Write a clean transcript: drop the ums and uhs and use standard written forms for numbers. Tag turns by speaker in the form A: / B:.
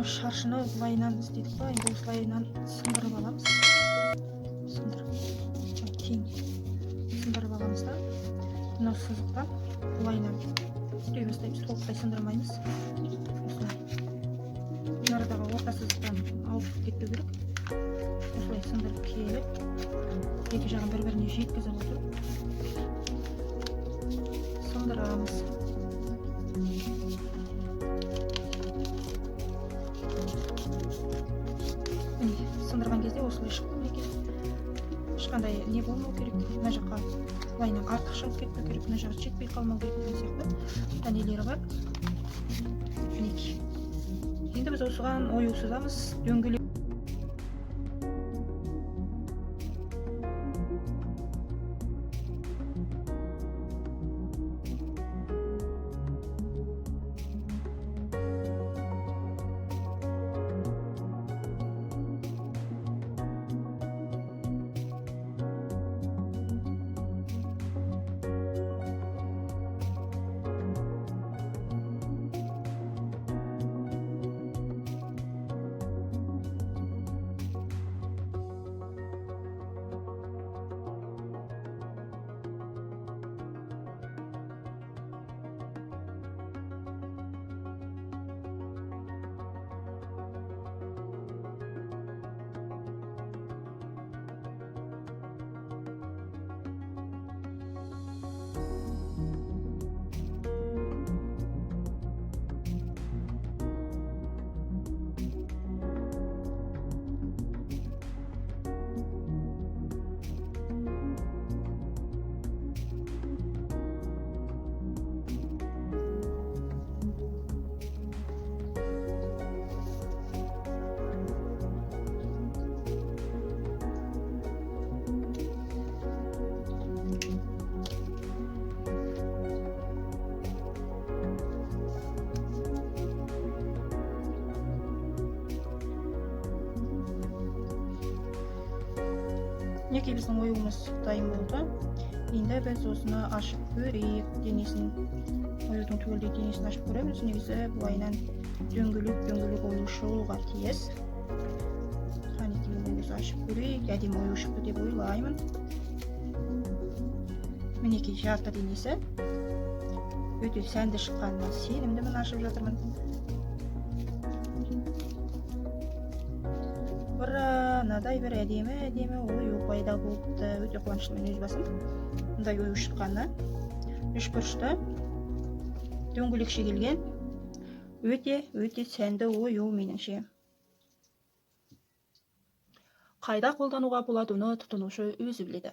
A: шаршыны былайынан істедік па, енді осылайынан сындырып аламыз. Сындырып тең сындырып аламыз да, мынау сызықтан былайынан түстей бастаймыз, толықтай сындырмаймыз. Осылай арадағы орта сызықтан алып кетпеу керек. Осылай сындырып келіп, екі жағын бір-біріне жеткізіп отырып сындырамыз. Сындырған кезде осылай шықты екен. Ешқандай не болмау керек. Мына жаққа былайынан артық шығып кетпеу керек, мына жағы жетпей қалмау керек деген сияқты тәнелері бар. Мінекей. Енді біз осыған ою сызамыз. Дөңгелек Мінекей біздің оюымыз дайын болды. Енді біз осыны ашып көрейік. Денесін, оюдың түгелдей денесін ашып көреміз. Негізі былайынан дөңгелек ою шығуға тиіс. Қанекей біз ашып көрейік. Әдемі ою шықты деп ойлаймын. Мінекей жарты денесі. Өте сәнді шыққанына сенімдімін, ашып жатырмын. Мынадай бір әдемі ою пайда болыпты. Өте қуаныштымын өз басым. Мұндай ою шыққанына. Үш бұрышты дөңгелекше келген өте сәнді ою меніңше. Қайда қолдануға болады, оны тұтынушы өзі біледі.